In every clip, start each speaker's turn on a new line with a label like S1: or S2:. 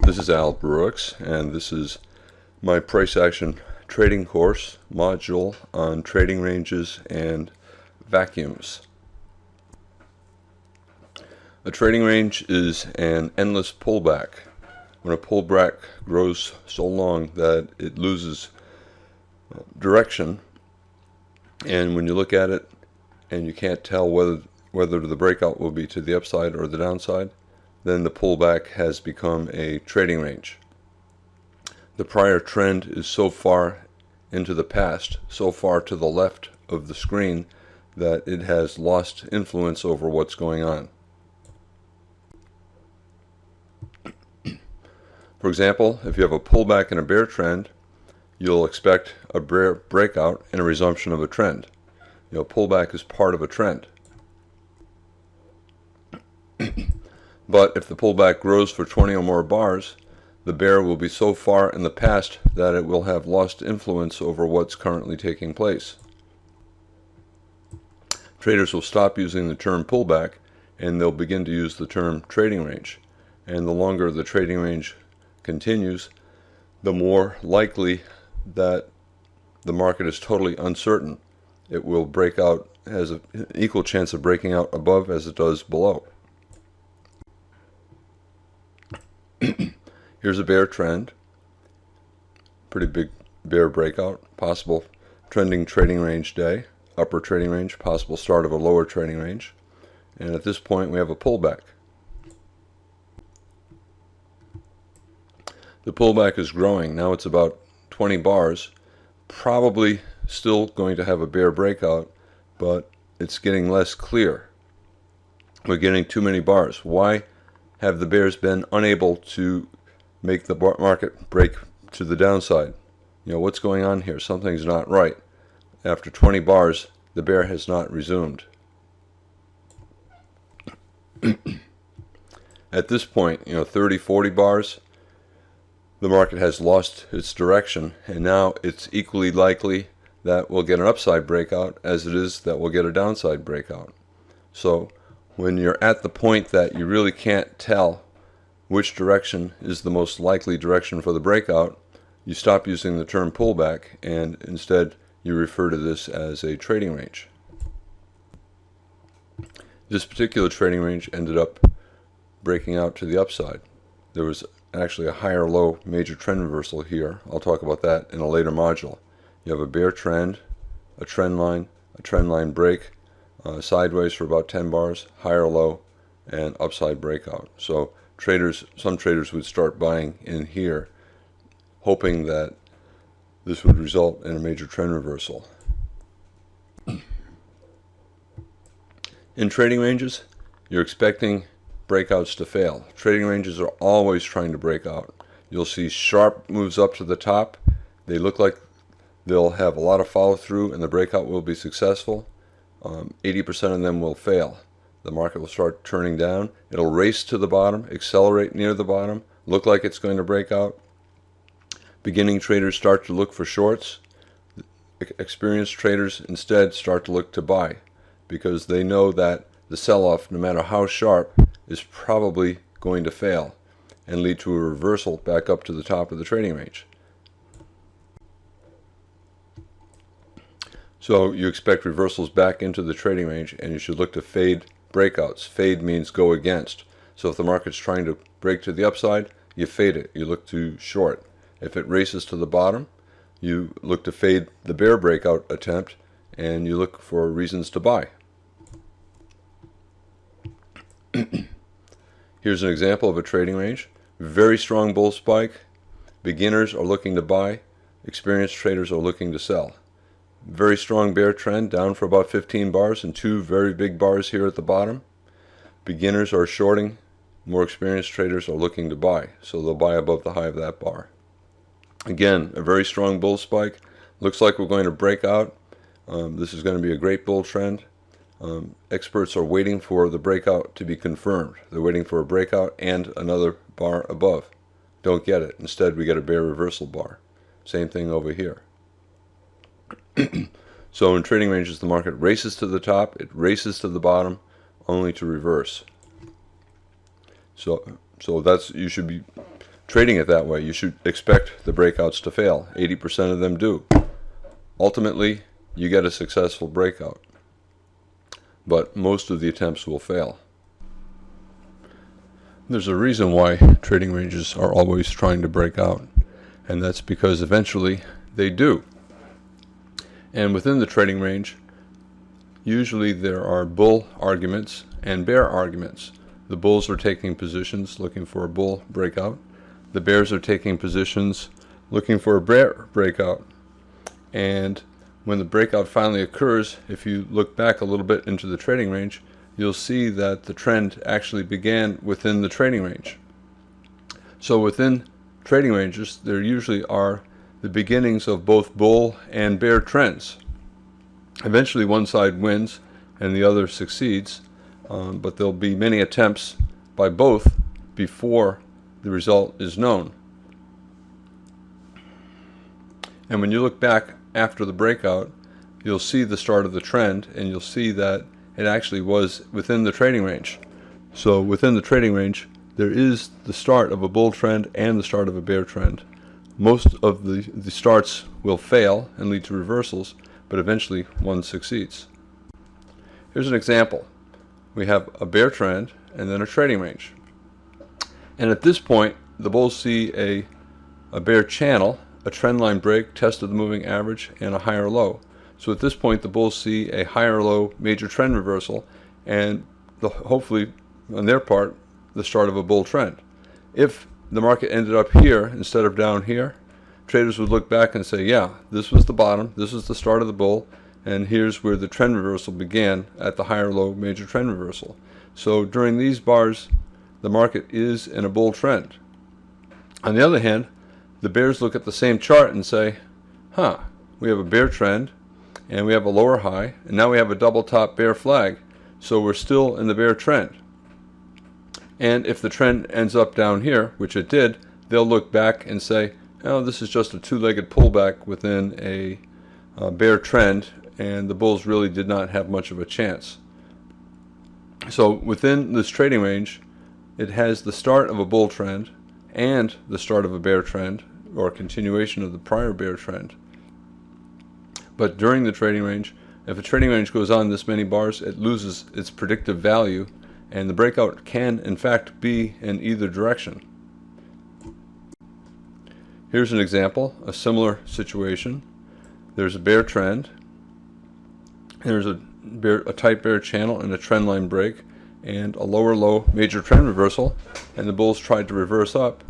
S1: This is Al Brooks, and this is my price action trading course module on trading ranges and vacuums. A trading range is an endless pullback. When a pullback grows so long that it loses direction, and when you look at it and you can't tell whether the breakout will be to the upside or the downside, then the pullback has become a trading range. The prior trend is so far into the past, so far to the left of the screen, that it has lost influence over what's going on. For example, if you have a pullback in a bear trend, you'll expect a bear breakout and a resumption of a trend. Pullback is part of a trend. But if the pullback grows for 20 or more bars, the bear will be so far in the past that it will have lost influence over what's currently taking place. Traders will stop using the term pullback and they'll begin to use the term trading range. And the longer the trading range continues, the more likely that the market is totally uncertain. It will break out, has an equal chance of breaking out above as it does below. Here's a bear trend, pretty big bear breakout, possible trending trading range day, upper trading range, possible start of a lower trading range, and at this point we have a pullback. The pullback is growing. Now it's about 20 bars, probably still going to have a bear breakout, but it's getting less clear. We're getting too many bars. Why have the bears been unable to make the market break to the downside? What's going on here? Something's not right. After 20 bars, the bear has not resumed. At this point, 30, 40 bars, the market has lost its direction, and now it's equally likely that we'll get an upside breakout as it is that we'll get a downside breakout. So when you're at the point that you really can't tell which direction is the most likely direction for the breakout, you stop using the term pullback and instead you refer to this as a trading range. This particular trading range ended up breaking out to the upside. There was actually a higher low major trend reversal here. I'll talk about that in a later module. You have a bear trend, a trend line break, sideways for about 10 bars, higher low, and upside breakout. So some traders would start buying in here, hoping that this would result in a major trend reversal. In trading ranges, you're expecting breakouts to fail. Trading ranges are always trying to break out. You'll see sharp moves up to the top. They look like they'll have a lot of follow through and the breakout will be successful. 80% of them will fail. The market will start turning down. It'll race to the bottom, accelerate near the bottom, look like it's going to break out. Beginning traders start to look for shorts. Experienced traders instead start to look to buy because they know that the sell-off, no matter how sharp, is probably going to fail and lead to a reversal back up to the top of the trading range. So you expect reversals back into the trading range, and you should look to fade breakouts. Fade means go against. So if the market's trying to break to the upside, you fade it. You look to short. If it races to the bottom, you look to fade the bear breakout attempt, and you look for reasons to buy. Here's an example of a trading range. Very strong bull spike. Beginners are looking to buy. Experienced traders are looking to sell. Very strong bear trend, down for about 15 bars and two very big bars here at the bottom. Beginners are shorting. More experienced traders are looking to buy, so they'll buy above the high of that bar. Again, a very strong bull spike. Looks like we're going to break out. This is going to be a great bull trend. Experts are waiting for the breakout to be confirmed. They're waiting for a breakout and another bar above. Don't get it. Instead, we get a bear reversal bar. Same thing over here. So in trading ranges, the market races to the top, it races to the bottom, only to reverse. So that's, you should be trading it that way. You should expect the breakouts to fail. 80% of them do. Ultimately, you get a successful breakout, but most of the attempts will fail. There's a reason why trading ranges are always trying to break out, and that's because eventually they do. And within the trading range, usually there are bull arguments and bear arguments. The bulls are taking positions looking for a bull breakout. The bears are taking positions looking for a bear breakout. And when the breakout finally occurs, if you look back a little bit into the trading range, you'll see that the trend actually began within the trading range. So within trading ranges, there usually are the beginnings of both bull and bear trends. Eventually one side wins and the other succeeds, but there'll be many attempts by both before the result is known. And when you look back after the breakout, you'll see the start of the trend, and you'll see that it actually was within the trading range. So within the trading range, there is the start of a bull trend and the start of a bear trend. Most of the starts will fail and lead to reversals, but eventually one succeeds. Here's an example. We have a bear trend and then a trading range. And at this point, the bulls see a bear channel, a trend line break, test of the moving average, and a higher low. So at this point, the bulls see a higher low major trend reversal, and hopefully, on their part, the start of a bull trend. If the market ended up here instead of down here, traders would look back and say, yeah, this was the bottom, this was the start of the bull, and here's where the trend reversal began at the higher low major trend reversal. So during these bars, the market is in a bull trend. On the other hand, the bears look at the same chart and say, we have a bear trend, and we have a lower high, and now we have a double top bear flag, so we're still in the bear trend. And if the trend ends up down here, which it did, they'll look back and say, oh, this is just a two-legged pullback within a bear trend, and the bulls really did not have much of a chance. So within this trading range, it has the start of a bull trend and the start of a bear trend, or a continuation of the prior bear trend. But during the trading range, if a trading range goes on this many bars, it loses its predictive value, and the breakout can, in fact, be in either direction. Here's an example, a similar situation. There's a bear trend. There's a tight bear channel and a trend line break, and a lower low major trend reversal, and the bulls tried to reverse up,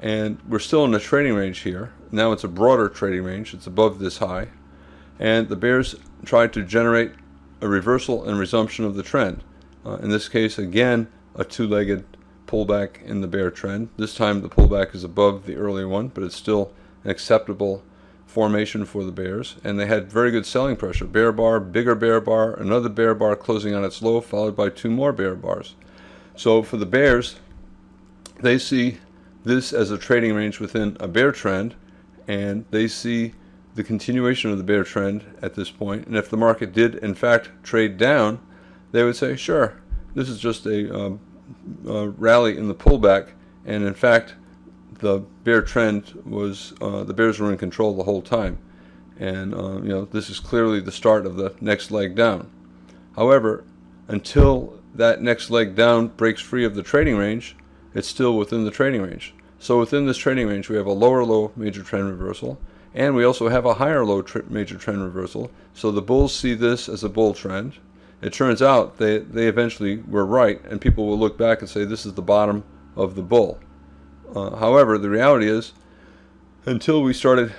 S1: and we're still in the trading range here. Now it's a broader trading range, it's above this high, and the bears tried to generate a reversal and resumption of the trend. In this case, again, a two-legged pullback in the bear trend. This time the pullback is above the earlier one, but it's still an acceptable formation for the bears, and they had very good selling pressure. Bear bar, bigger bear bar, another bear bar closing on its low, followed by two more bear bars. So for the bears, they see this as a trading range within a bear trend, and they see the continuation of the bear trend at this point. And if the market did in fact trade down, they would say, sure, this is just a rally in the pullback, and in fact the bear trend was, the bears were in control the whole time, and this is clearly the start of the next leg down. However, until that next leg down breaks free of the trading range, it's still within the trading range. So within this trading range, we have a lower low major trend reversal, and we also have a higher low major trend reversal. So the bulls see this as a bull trend. It turns out they eventually were right, and people will look back and say this is the bottom of the bull. However, the reality is, until we started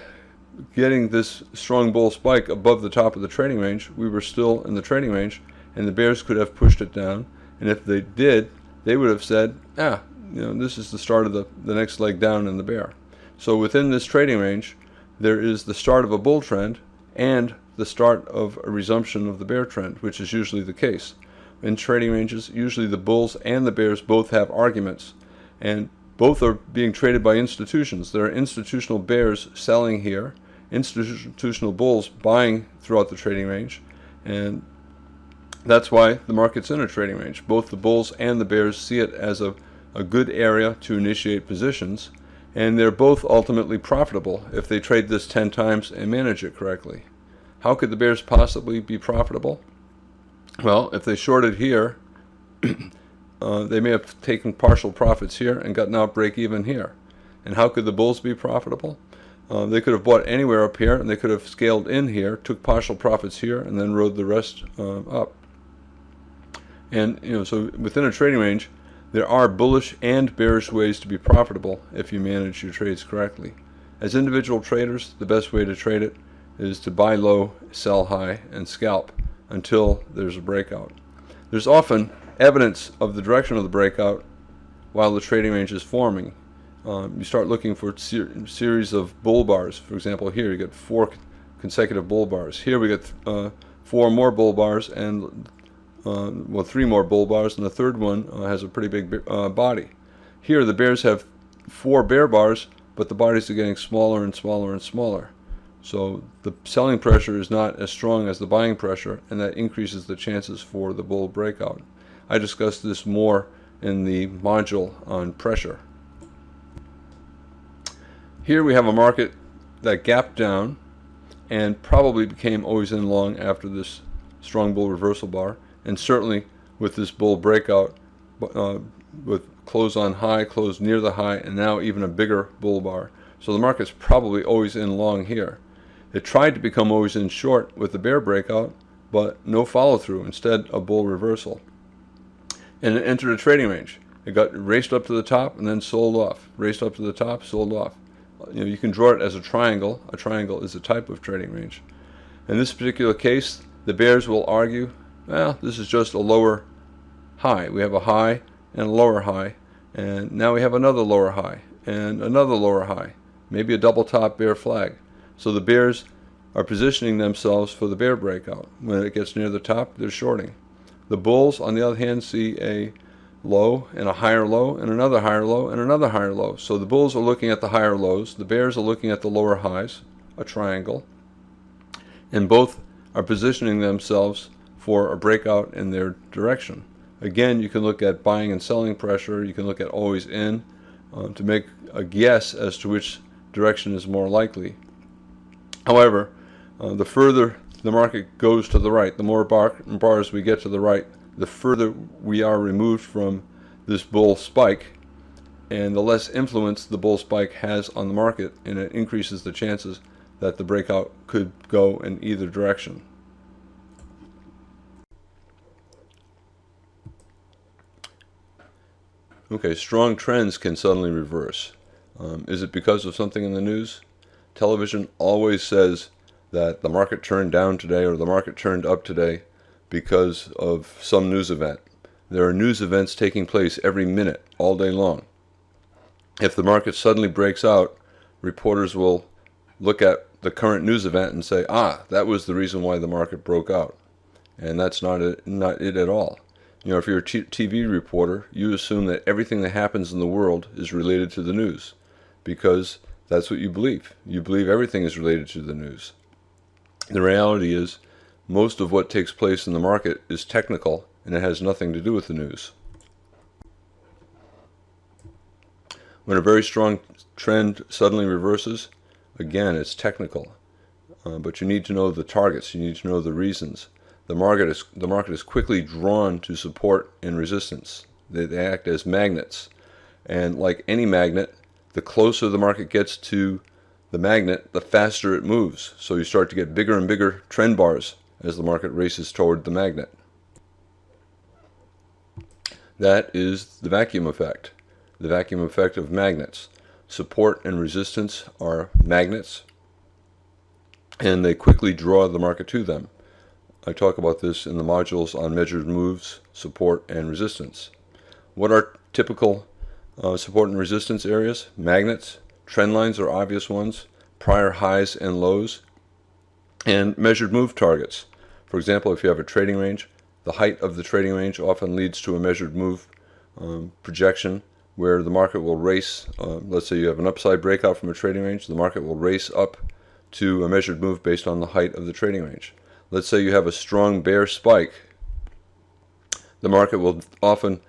S1: getting this strong bull spike above the top of the trading range, we were still in the trading range, and the bears could have pushed it down. And if they did, they would have said, this is the start of the next leg down in the bear. So within this trading range, there is the start of a bull trend and the start of a resumption of the bear trend, which is usually the case. In trading ranges, usually the bulls and the bears both have arguments, and both are being traded by institutions. There are institutional bears selling here, institutional bulls buying throughout the trading range, and that's why the market's in a trading range. Both the bulls and the bears see it as a good area to initiate positions, And they're both ultimately profitable if they trade this 10 times and manage it correctly. How could the bears possibly be profitable? Well, if they shorted here, they may have taken partial profits here and gotten out break even here. And how could the bulls be profitable? They could have bought anywhere up here, and they could have scaled in here, took partial profits here, and then rode the rest up. And so within a trading range, there are bullish and bearish ways to be profitable if you manage your trades correctly. As individual traders, the best way to trade it is to buy low, sell high, and scalp until there's a breakout. There's often evidence of the direction of the breakout while the trading range is forming. You start looking for series of bull bars. For example, here you get 4 consecutive bull bars. Here we get 4 more bull bars and 3 more bull bars, and the third one has a pretty big body. Here the bears have 4 bear bars, but the bodies are getting smaller and smaller and smaller. So the selling pressure is not as strong as the buying pressure, and that increases the chances for the bull breakout. I discussed this more in the module on pressure. Here we have a market that gapped down and probably became always in long after this strong bull reversal bar, and certainly with this bull breakout with close on high, close near the high, and now even a bigger bull bar. So the market's probably always in long here. It tried to become always in short with the bear breakout, but no follow through, instead a bull reversal. And it entered a trading range. It got raced up to the top and then sold off. Raced up to the top, sold off. You can draw it as a triangle. A triangle is a type of trading range. In this particular case, the bears will argue, well, this is just a lower high. We have a high and a lower high, and now we have another lower high and another lower high, maybe a double top bear flag. So the bears are positioning themselves for the bear breakout. When it gets near the top, they're shorting. The bulls, on the other hand, see a low and a higher low and another higher low and another higher low. So the bulls are looking at the higher lows, the bears are looking at the lower highs, a triangle, and both are positioning themselves for a breakout in their direction. Again, you can look at buying and selling pressure, you can look at always in to make a guess as to which direction is more likely. However, the further the market goes to the right, the more bars we get to the right, the further we are removed from this bull spike, and the less influence the bull spike has on the market, and it increases the chances that the breakout could go in either direction. Okay, strong trends can suddenly reverse. Is it because of something in the news? Television always says that the market turned down today or the market turned up today because of some news event. There are news events taking place every minute, all day long. If the market suddenly breaks out, reporters will look at the current news event and say, that was the reason why the market broke out. And that's not it at all. If you're a TV reporter, you assume that everything that happens in the world is related to the news because that's what you believe. You believe everything is related to the news. The reality is, most of what takes place in the market is technical, and it has nothing to do with the news. When a very strong trend suddenly reverses, again, it's technical. But you need to know the targets. You need to know the reasons. The market is quickly drawn to support and resistance. They act as magnets. And like any magnet, the closer the market gets to the magnet, the faster it moves. So you start to get bigger and bigger trend bars as the market races toward the magnet. That is the vacuum effect. The vacuum effect of magnets. Support and resistance are magnets, and they quickly draw the market to them. I talk about this in the modules on measured moves, support, and resistance. What are typical support and resistance areas? Magnets. Trend lines are obvious ones. Prior highs and lows. And measured move targets. For example, if you have a trading range, the height of the trading range often leads to a measured move projection where the market will race. Let's say you have an upside breakout from a trading range, the market will race up to a measured move based on the height of the trading range. Let's say you have a strong bear spike, the market will often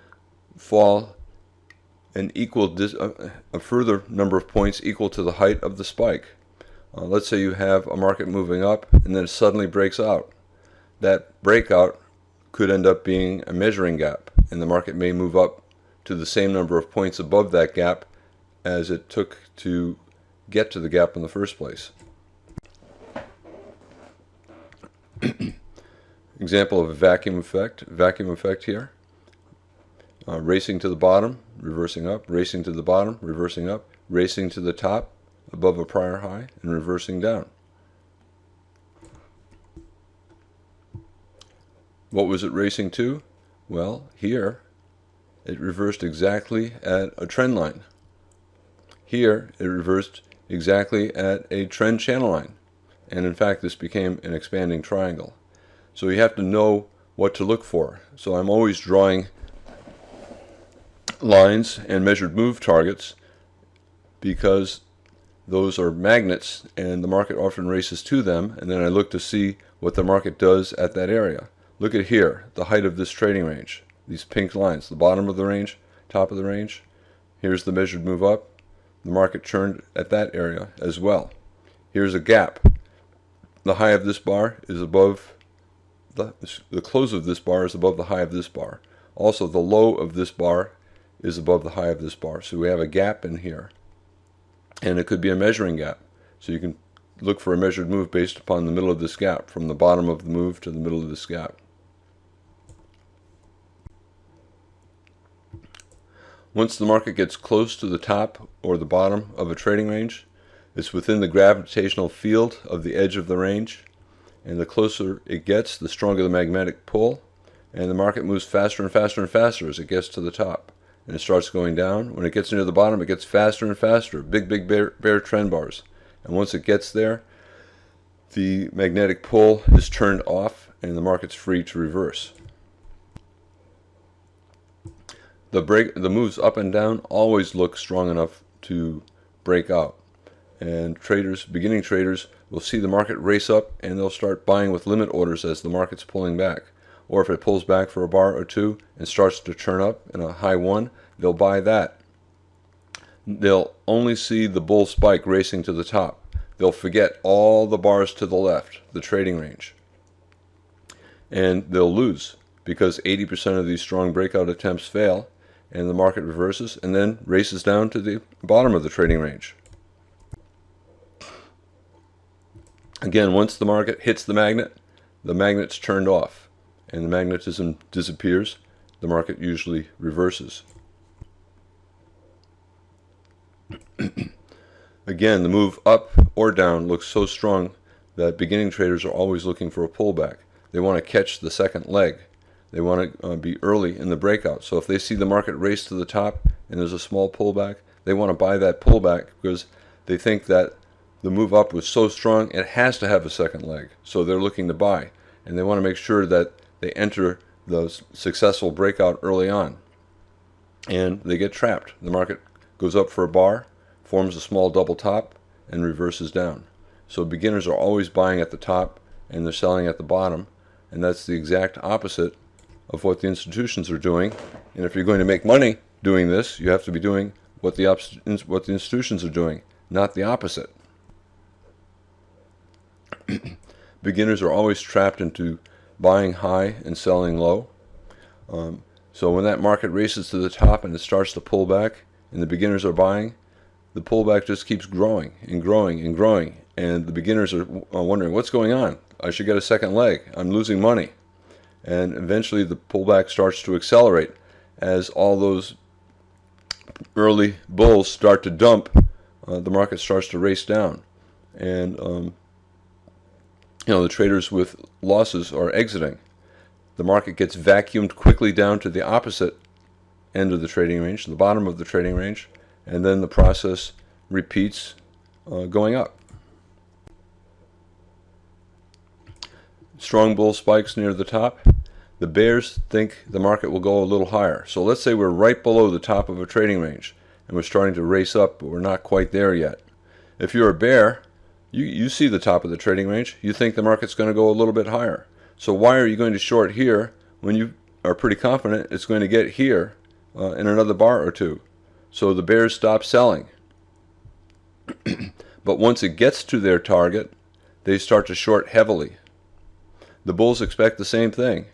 S1: fall a further number of points equal to the height of the spike. Let's say you have a market moving up and then it suddenly breaks out. That breakout could end up being a measuring gap, and the market may move up to the same number of points above that gap as it took to get to the gap in the first place. Example of a vacuum effect here. Racing to the bottom, reversing up, racing to the bottom, reversing up, racing to the top above a prior high, and reversing down. What was it racing to? Well, here it reversed exactly at a trend line. Here it reversed exactly at a trend channel line. And in fact, this became an expanding triangle. So you have to know what to look for. So I'm always drawing lines and measured move targets because those are magnets and the market often races to them, and then I look to see what the market does at that area. Look at here, the height of this trading range. These pink lines, the bottom of the range, top of the range. Here's the measured move up. The market churned at that area as well. Here's a gap. The high of this bar is above the close of this bar is above the high of this bar. Also, the low of this bar is above the high of this bar. So we have a gap in here. And it could be a measuring gap. So you can look for a measured move based upon the middle of this gap, from the bottom of the move to the middle of this gap. Once the market gets close to the top or the bottom of a trading range, it's within the gravitational field of the edge of the range, and the closer it gets, the stronger the magnetic pull, and the market moves faster and faster and faster as it gets to the top. And it starts going down. When it gets near the bottom, it gets faster and faster, big bear trend bars. And once it gets there, the magnetic pull is turned off and the market's free to reverse. The moves up and down always look strong enough to break out. And beginning traders, will see the market race up and they'll start buying with limit orders as the market's pulling back. Or if it pulls back for a bar or two and starts to turn up in a high one, they'll buy that. They'll only see the bull spike racing to the top. They'll forget all the bars to the left, the trading range. And they'll lose because 80% of these strong breakout attempts fail and the market reverses and then races down to the bottom of the trading range. Again, once the market hits the magnet's turned off and the magnetism disappears, the market usually reverses. Again, the move up or down looks so strong that beginning traders are always looking for a pullback. They want to catch the second leg. They want to be early in the breakout. So if they see the market race to the top and there's a small pullback, they want to buy that pullback because they think that the move up was so strong it has to have a second leg. So they're looking to buy, and they want to make sure that they enter the successful breakout early on. And they get trapped. The market goes up for a bar, forms a small double top, and reverses down. So beginners are always buying at the top and they're selling at the bottom, and that's the exact opposite of what the institutions are doing. And if you're going to make money doing this, you have to be doing what the institutions are doing, not the opposite. Beginners are always trapped into buying high and selling low. So when that market races to the top and it starts to pull back and the beginners are buying, the pullback just keeps growing and growing and growing. And the beginners are wondering, what's going on? I should get a second leg. I'm losing money. And eventually the pullback starts to accelerate as all those early bulls start to dump. The market starts to race down. And the traders with losses are exiting. The market gets vacuumed quickly down to the opposite end of the trading range, the bottom of the trading range, and then the process repeats going up. Strong bull spikes near the top. The bears think the market will go a little higher. So let's say we're right below the top of a trading range and we're starting to race up, but we're not quite there yet. If you're a bear, you see the top of the trading range. You think the market's going to go a little bit higher. So why are you going to short here when you are pretty confident it's going to get here in another bar or two? So the bears stop selling. But once it gets to their target, they start to short heavily. The bulls expect the same thing,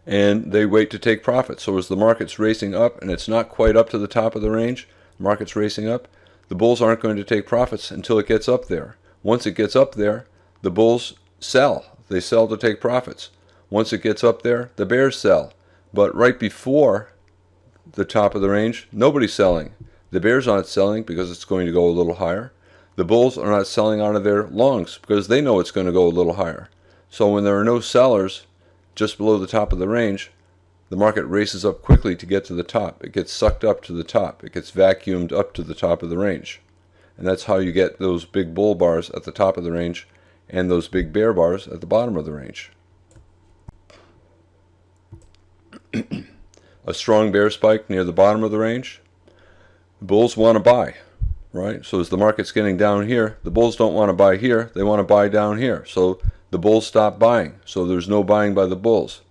S1: and they wait to take profit. So as the market's racing up and it's not quite up to the top of the range, the market's racing up, the bulls aren't going to take profits until it gets up there. Once it gets up there, the bulls sell. They sell to take profits. Once it gets up there, the bears sell. But right before the top of the range, nobody's selling. The bears aren't selling because it's going to go a little higher. The bulls are not selling out of their longs because they know it's going to go a little higher. So when there are no sellers just below the top of the range, the market races up quickly to get to the top. It gets sucked up to the top. It gets vacuumed up to the top of the range. And that's how you get those big bull bars at the top of the range and those big bear bars at the bottom of the range. A strong bear spike near the bottom of the range, the bulls want to buy, right? So as the market's getting down here, the bulls don't want to buy here, they want to buy down here. So the bulls stop buying, so there's no buying by the bulls.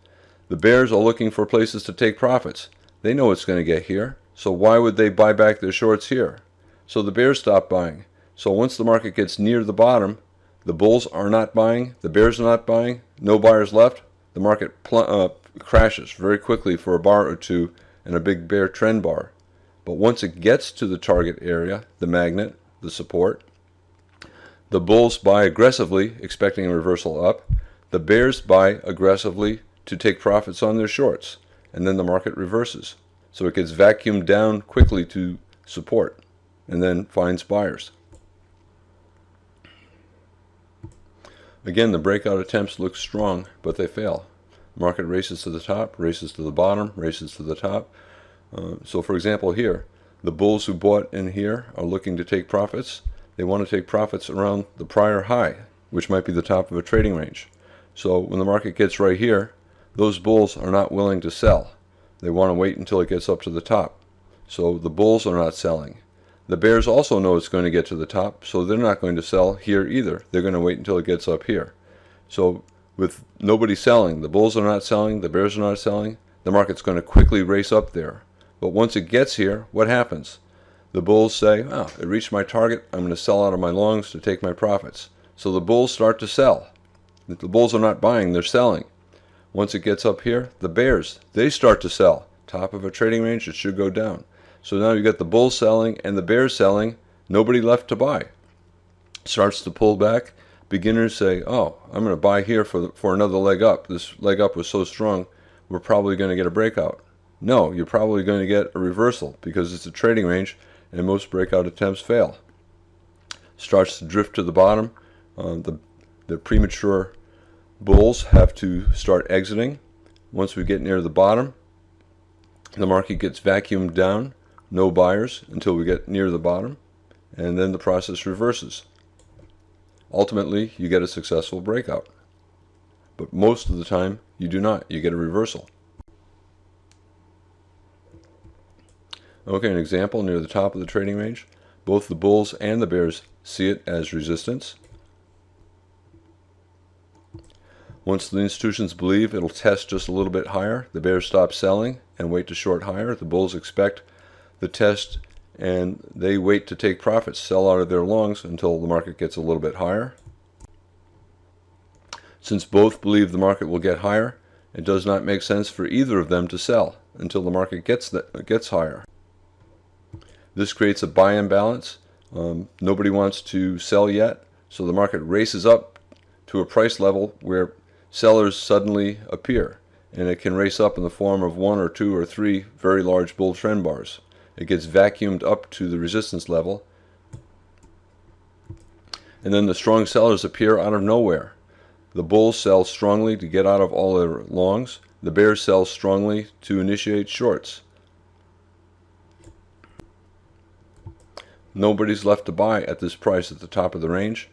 S1: The bears are looking for places to take profits. They know it's going to get here, so why would they buy back their shorts here? So the bears stop buying. So once the market gets near the bottom, the bulls are not buying, the bears are not buying, no buyers left, the market crashes very quickly for a bar or two and a big bear trend bar. But once it gets to the target area, the magnet, the support, the bulls buy aggressively, expecting a reversal up. The bears buy aggressively to take profits on their shorts, and then the market reverses. So it gets vacuumed down quickly to support, and then finds buyers. Again, the breakout attempts look strong, but they fail. Market races to the top, races to the bottom, races to the top. So for example here, the bulls who bought in here are looking to take profits. They want to take profits around the prior high, which might be the top of a trading range. So when the market gets right here, those bulls are not willing to sell. They want to wait until it gets up to the top. So the bulls are not selling. The bears also know it's going to get to the top, so they're not going to sell here either. They're going to wait until it gets up here. So with nobody selling, the bulls are not selling, the bears are not selling, the market's going to quickly race up there. But once it gets here, what happens? The bulls say, oh, it reached my target, I'm going to sell out of my longs to take my profits. So the bulls start to sell. The bulls are not buying, they're selling. Once it gets up here, the bears, they start to sell. Top of a trading range, it should go down. So now you got the bulls selling and the bears selling, nobody left to buy. Starts to pull back. Beginners say, oh, I'm going to buy here for another leg up. This leg up was so strong, we're probably going to get a breakout. No, you're probably going to get a reversal because it's a trading range and most breakout attempts fail. Starts to drift to the bottom. The premature bulls have to start exiting. Once we get near the bottom, the market gets vacuumed down. No buyers until we get near the bottom, and then the process reverses. Ultimately, you get a successful breakout. But most of the time, you do not. You get a reversal. Okay, an example near the top of the trading range. Both the bulls and the bears see it as resistance. Once the institutions believe it'll test just a little bit higher, the bears stop selling and wait to short higher. The bulls expect the test and they wait to take profits, sell out of their longs until the market gets a little bit higher. Since both believe the market will get higher, it does not make sense for either of them to sell until the market gets higher. This creates a buy imbalance. Nobody wants to sell yet, so the market races up to a price level where sellers suddenly appear, and it can race up in the form of 1 or 2 or 3 very large bull trend bars. It gets vacuumed up to the resistance level, and then the strong sellers appear out of nowhere. The bulls sell strongly to get out of all their longs. The bears sell strongly to initiate shorts. Nobody's left to buy at this price at the top of the range.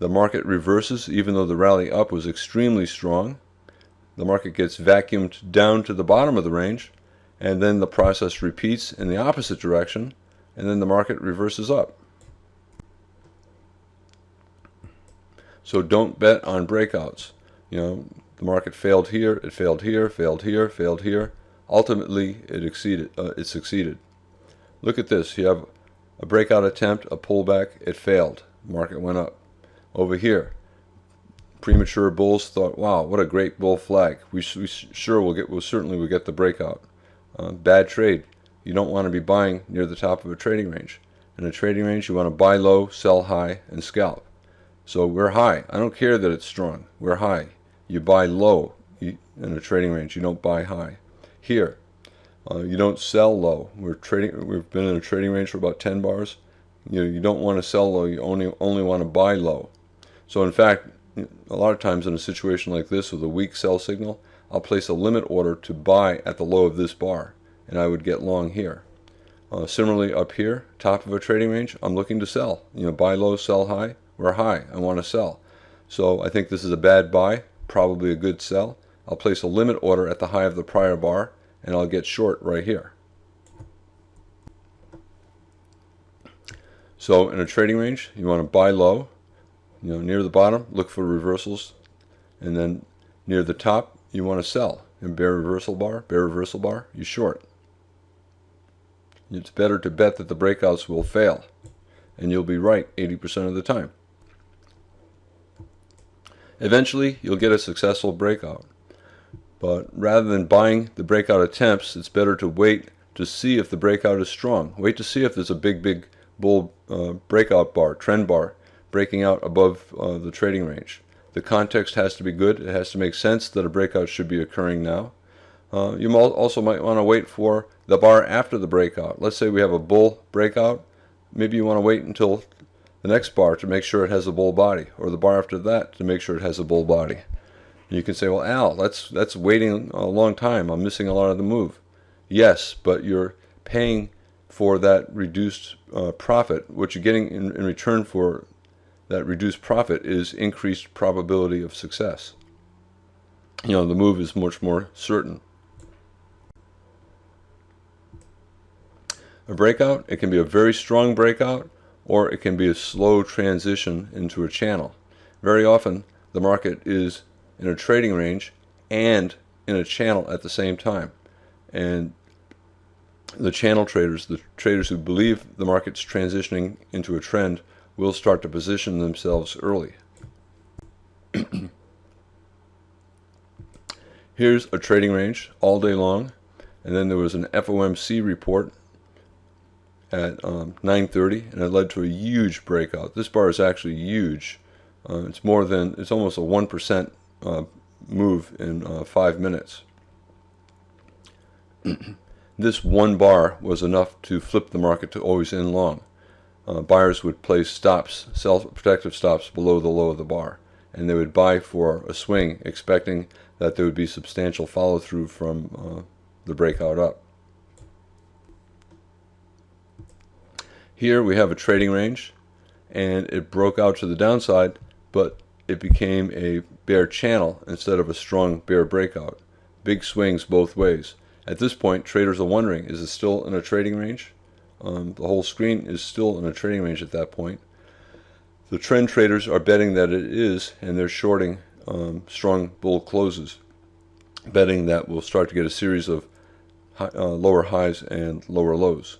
S1: The market reverses even though the rally up was extremely strong. The market gets vacuumed down to the bottom of the range, and then the process repeats in the opposite direction, and then the market reverses up. So don't bet on breakouts. You know, the market failed here, it failed here, failed here, failed here. Ultimately, it succeeded. Look at this. You have a breakout attempt, a pullback. It failed. Market went up. Over here, premature bulls thought, "Wow, what a great bull flag. We certainly will get the breakout." Bad trade. You don't want to be buying near the top of a trading range. In a trading range, you want to buy low, sell high, and scalp. So we're high. I don't care that it's strong. We're high. You buy low in a trading range. You don't buy high. Here, you don't sell low. We've been in a trading range for about 10 bars. You don't want to sell low. You only want to buy low. So in fact, a lot of times in a situation like this with a weak sell signal, I'll place a limit order to buy at the low of this bar, and I would get long here. Similarly, up here, top of a trading range, I'm looking to sell. Buy low, sell high. We're high. I want to sell. So I think this is a bad buy, probably a good sell. I'll place a limit order at the high of the prior bar, and I'll get short right here. So in a trading range, you want to buy low. Near the bottom, look for reversals, and then near the top, you want to sell. In bear reversal bar, you short. It's better to bet that the breakouts will fail, and you'll be right 80% of the time. Eventually, you'll get a successful breakout. But rather than buying the breakout attempts, it's better to wait to see if the breakout is strong. Wait to see if there's a big bull breakout bar, trend bar, breaking out above the trading range. The context has to be good. It has to make sense that a breakout should be occurring now. You also might want to wait for the bar after the breakout. Let's say we have a bull breakout. Maybe you want to wait until the next bar to make sure it has a bull body, or the bar after that to make sure it has a bull body. You can say, "Well, Al, that's waiting a long time. I'm missing a lot of the move." Yes, but you're paying for that reduced profit. What you're getting in return for that reduced profit is increased probability of success. The move is much more certain. A breakout, it can be a very strong breakout, or it can be a slow transition into a channel. Very often, the market is in a trading range and in a channel at the same time. And the channel traders, the traders who believe the market's transitioning into a trend, will start to position themselves early. Here's a trading range all day long, and then there was an FOMC report at 9:30, and it led to a huge breakout. This bar is actually huge. It's almost a 1% move in 5 minutes. This one bar was enough to flip the market to always in long. Buyers would place stops, protective stops below the low of the bar, and they would buy for a swing, expecting that there would be substantial follow-through from the breakout up. Here we have a trading range, and it broke out to the downside, but it became a bear channel instead of a strong bear breakout. Big swings both ways. At this point, traders are wondering, is it still in a trading range? The whole screen is still in a trading range at that point. The trend traders are betting that it is, and they're shorting strong bull closes, betting that we'll start to get a series of lower highs and lower lows.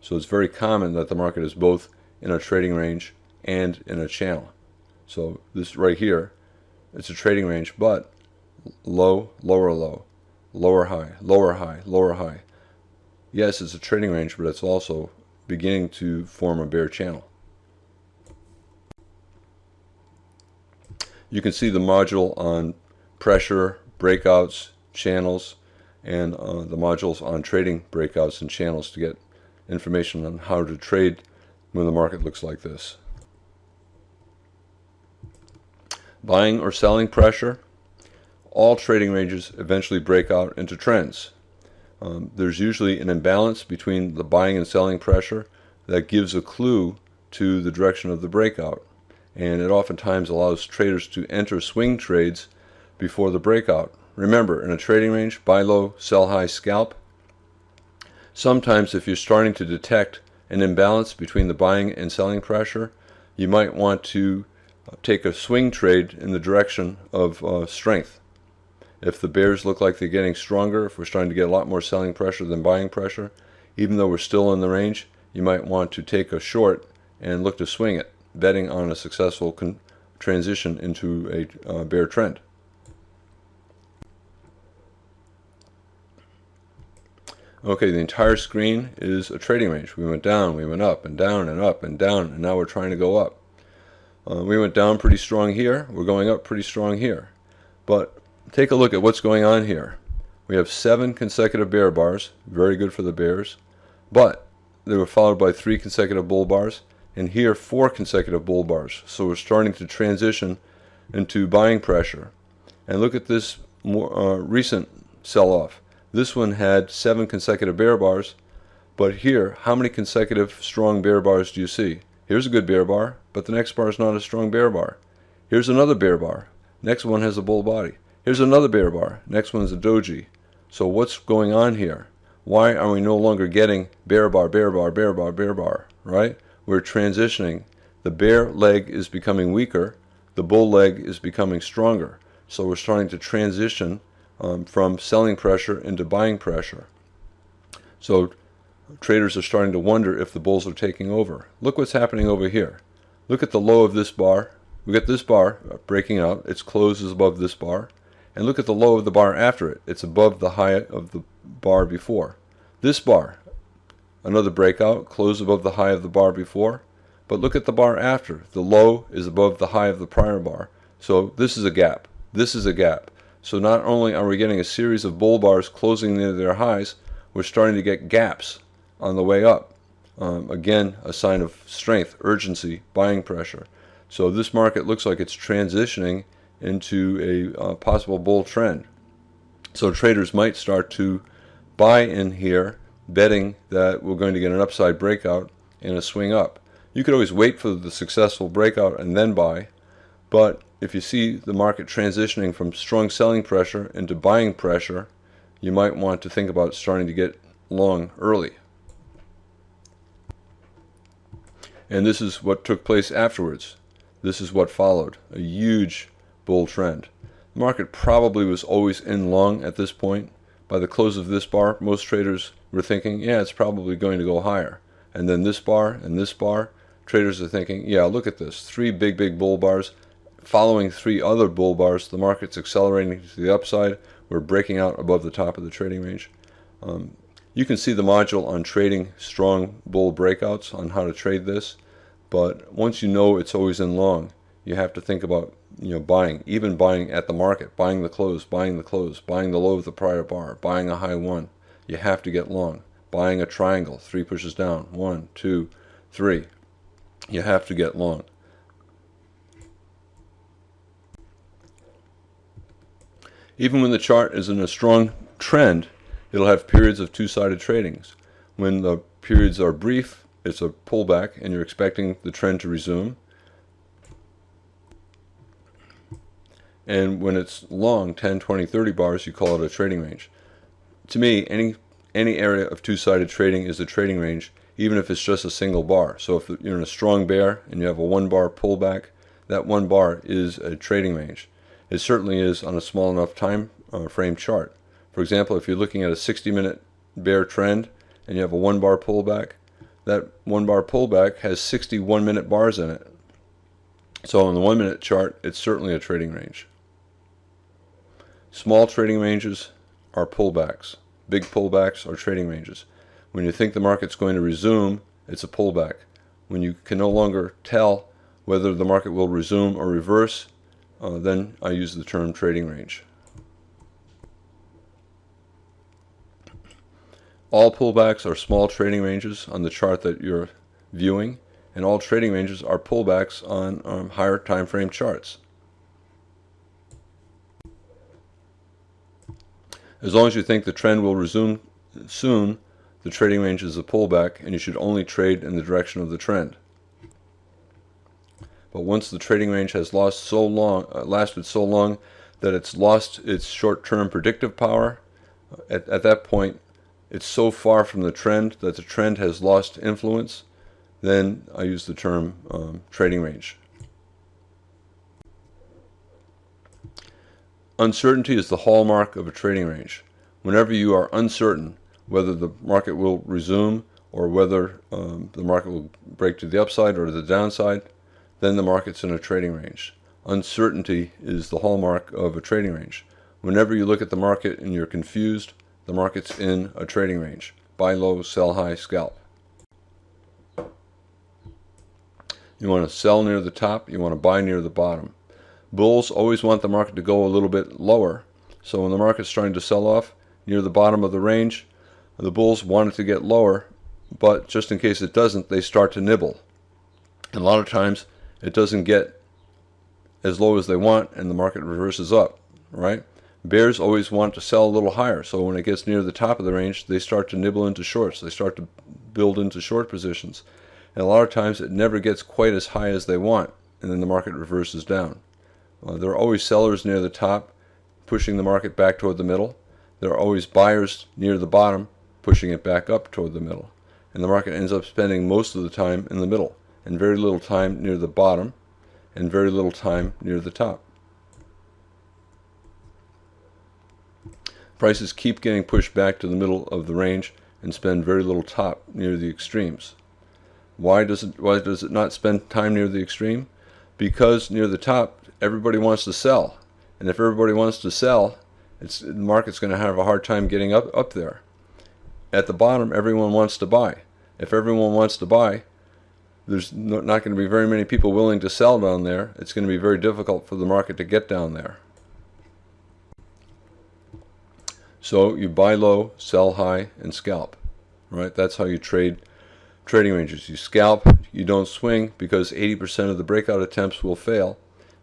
S1: So it's very common that the market is both in a trading range and in a channel. So this right here, it's a trading range, but low, lower low, lower high, lower high, lower high. Yes, it's a trading range, but it's also beginning to form a bear channel. You can see the module on pressure, breakouts, channels, and the modules on trading breakouts and channels to get information on how to trade when the market looks like this. Buying or selling pressure. All trading ranges eventually break out into trends. There's usually an imbalance between the buying and selling pressure that gives a clue to the direction of the breakout, and it oftentimes allows traders to enter swing trades before the breakout. Remember, in a trading range, buy low, sell high, scalp. Sometimes if you're starting to detect an imbalance between the buying and selling pressure, you might want to take a swing trade in the direction of strength. If the bears look like they're getting stronger, if we're starting to get a lot more selling pressure than buying pressure, Even though we're still in the range, you might want to take a short and look to swing it, betting on a successful transition into a bear trend. Okay, the entire screen is a trading range. We went down, we went up and down and up and down, and now we're trying to go up. We went down pretty strong here. We're going up pretty strong here. But take a look at what's going on here. We have 7 consecutive bear bars, very good for the bears, but they were followed by 3 consecutive bull bars, and here 4 consecutive bull bars. So we're starting to transition into buying pressure. And look at this more recent sell-off. This one had 7 consecutive bear bars, but here, how many consecutive strong bear bars do you see? Here's a good bear bar, but the next bar is not a strong bear bar. Here's another bear bar. Next one has a bull body. Here's another bear bar. Next one is a doji. So what's going on here? Why are we no longer getting bear bar, bear bar, bear bar, bear bar, right? We're transitioning. The bear leg is becoming weaker. The bull leg is becoming stronger. So we're starting to transition from selling pressure into buying pressure. So traders are starting to wonder if the bulls are taking over. Look what's happening over here. Look at the low of this bar. We get this bar breaking out. Its close is above this bar. And look at the low of the bar after it. It's above the high of the bar before. This bar, another breakout, close above the high of the bar before. But look at the bar after. The low is above the high of the prior bar. So this is a gap. This is a gap. So not only are we getting a series of bull bars closing near their highs, we're starting to get gaps on the way up. Again, a sign of strength, urgency, buying pressure. So this market looks like it's transitioning into a possible bull trend. So traders might start to buy in here, betting that we're going to get an upside breakout and a swing up. You could always wait for the successful breakout and then buy, but if you see the market transitioning from strong selling pressure into buying pressure, you might want to think about starting to get long early. And this is what took place afterwards. This is what followed, a huge bull trend. The market probably was always in long at this point. By the close of this bar, most traders were thinking, yeah, it's probably going to go higher. And then this bar and this bar, traders are thinking, yeah, look at this, 3 big bull bars. Following 3 other bull bars, the market's accelerating to the upside. We're breaking out above the top of the trading range. You can see the module on trading strong bull breakouts on how to trade this. But once you know it's always in long, you have to think about buying, even buying at the market, buying the close, buying the close, buying the low of the prior bar, buying a high one. You have to get long. Buying a triangle, 3 pushes down, 1, 2, 3. You have to get long. Even when the chart is in a strong trend, it'll have periods of two-sided tradings. When the periods are brief, it's a pullback and you're expecting the trend to resume. And when it's long, 10, 20, 30 bars, you call it a trading range. To me, any area of two-sided trading is a trading range, even if it's just a single bar. So if you're in a strong bear and you have a 1-bar pullback, that 1 bar is a trading range. It certainly is on a small enough time frame chart. For example, if you're looking at a 60-minute bear trend and you have a 1-bar pullback, that 1-bar pullback has 60 1-minute bars in it. So on the 1-minute chart, it's certainly a trading range. Small trading ranges are pullbacks. Big pullbacks are trading ranges. When you think the market's going to resume, it's a pullback. When you can no longer tell whether the market will resume or reverse, then I use the term trading range. All pullbacks are small trading ranges on the chart that you're viewing, and all trading ranges are pullbacks on higher time frame charts. As long as you think the trend will resume soon, the trading range is a pullback, and you should only trade in the direction of the trend. But once the trading range has lasted so long that it's lost its short-term predictive power, at that point, it's so far from the trend that the trend has lost influence, then I use the term trading range. Uncertainty is the hallmark of a trading range. Whenever you are uncertain whether the market will resume or whether the market will break to the upside or the downside, then the market's in a trading range. Uncertainty is the hallmark of a trading range. Whenever you look at the market and you're confused, the market's in a trading range. Buy low, sell high, scalp. You want to sell near the top, you want to buy near the bottom. Bulls always want the market to go a little bit lower. So when the market's trying to sell off near the bottom of the range, the bulls want it to get lower, but just in case it doesn't, they start to nibble. And a lot of times it doesn't get as low as they want and the market reverses up, right? Bears always want to sell a little higher, so when it gets near the top of the range, they start to nibble into shorts. They start to build into short positions. And a lot of times it never gets quite as high as they want, and then the market reverses down. There are always sellers near the top, pushing the market back toward the middle. There are always buyers near the bottom, pushing it back up toward the middle. And the market ends up spending most of the time in the middle, and very little time near the bottom, and very little time near the top. Prices keep getting pushed back to the middle of the range and spend very little top near the extremes. Why does it not spend time near the extreme? Because near the top, everybody wants to sell. And if everybody wants to sell, the market's going to have a hard time getting up there. At the bottom, everyone wants to buy. If everyone wants to buy, there's not going to be very many people willing to sell down there. It's going to be very difficult for the market to get down there. So you buy low, sell high, and scalp. Right? That's how you trade trading ranges. You scalp, you don't swing, because 80% of the breakout attempts will fail,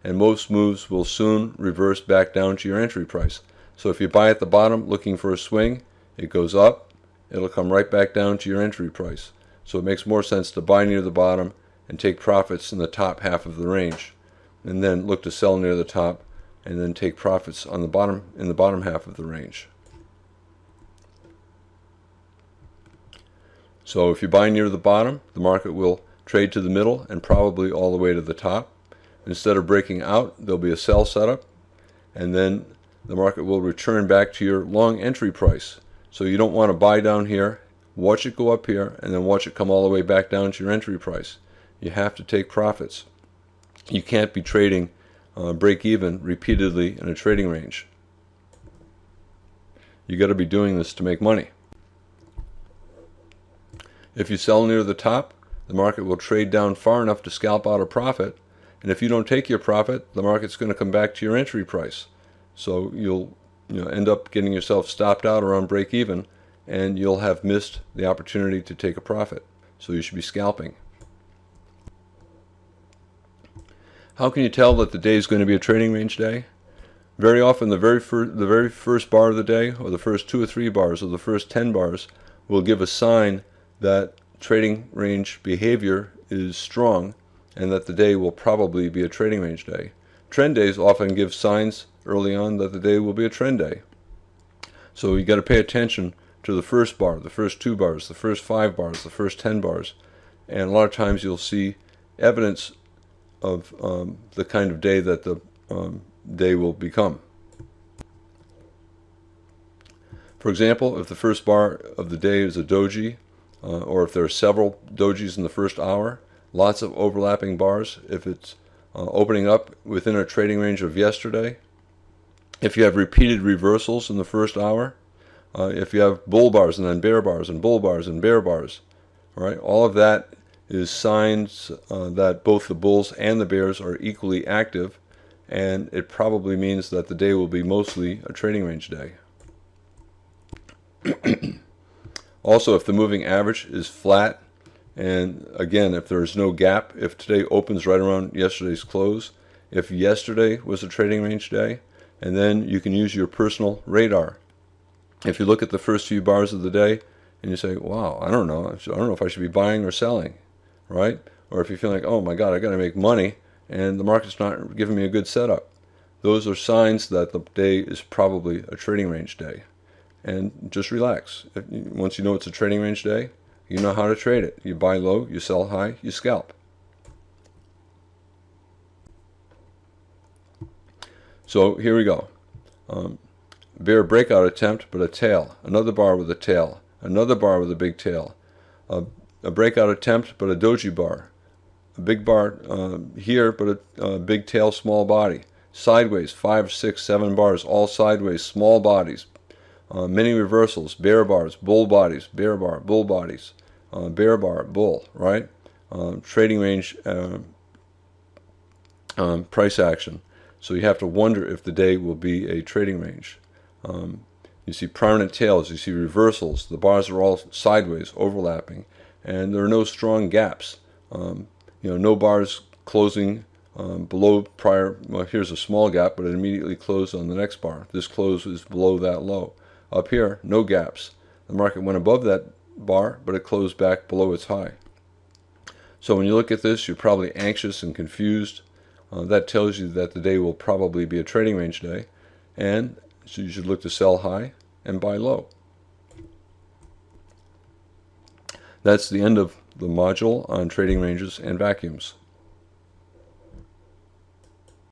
S1: and most moves will soon reverse back down to your entry price. So if you buy at the bottom looking for a swing, it goes up, it'll come right back down to your entry price. So it makes more sense to buy near the bottom and take profits in the top half of the range, and then look to sell near the top and then take profits on the bottom, in the bottom half of the range. So if you buy near the bottom, the market will trade to the middle and probably all the way to the top. Instead of breaking out, there'll be a sell setup, and then the market will return back to your long entry price. So you don't want to buy down here, watch it go up here, and then watch it come all the way back down to your entry price. You have to take profits. You can't be trading break even repeatedly in a trading range. You got to be doing this to make money. If you sell near the top, the market will trade down far enough to scalp out a profit, and if you don't take your profit, the market's going to come back to your entry price. So you'll end up getting yourself stopped out around break even, and you'll have missed the opportunity to take a profit. So you should be scalping. How can you tell that the day is going to be a trading range day? Very often the very first bar of the day, or the first 2 or 3 bars, or the first 10 bars, will give a sign that trading range behavior is strong and that the day will probably be a trading range day. Trend days often give signs early on that the day will be a trend day. So you got to pay attention to the first bar, the first 2 bars, the first 5 bars, the first 10 bars, and a lot of times you'll see evidence of the kind of day that the day will become. For example, if the first bar of the day is a doji, or if there are several dojis in the first hour, lots of overlapping bars, if it's opening up within a trading range of yesterday, if you have repeated reversals in the first hour, if you have bull bars and then bear bars and bull bars and bear bars, right? All of that is signs that both the bulls and the bears are equally active, and it probably means that the day will be mostly a trading range day. Also, if the moving average is flat, and again, if there is no gap, if today opens right around yesterday's close, if yesterday was a trading range day, and then you can use your personal radar. If you look at the first few bars of the day and you say, wow, I don't know if I should be buying or selling, right? Or if you feel like, oh my God, I got to make money and the market's not giving me a good setup. Those are signs that the day is probably a trading range day. And just relax. Once you know it's a trading range day, you know how to trade it. You buy low, you sell high, you scalp. So here we go. Bear breakout attempt, but a tail. Another bar with a tail. another bar with a big tail, a breakout attempt but a doji bar, a big bar here but a big tail, small body, sideways 5, 6, 7 bars, all sideways, small bodies, many reversals, bear bars, bull bodies, bear bar, bull bodies, bear bar, bull, right? Trading range price action. So you have to wonder if the day will be a trading range. You see prominent tails, you see reversals, the bars are all sideways, overlapping, and there are no strong gaps. No bars closing below prior. Well, here's a small gap, but it immediately closed on the next bar. This close is below that low. Up here, no gaps. The market went above that bar, but it closed back below its high. So when you look at this, you're probably anxious and confused. That tells you that the day will probably be a trading range day, and so you should look to sell high and buy low. That's the end of the module on trading ranges and vacuums.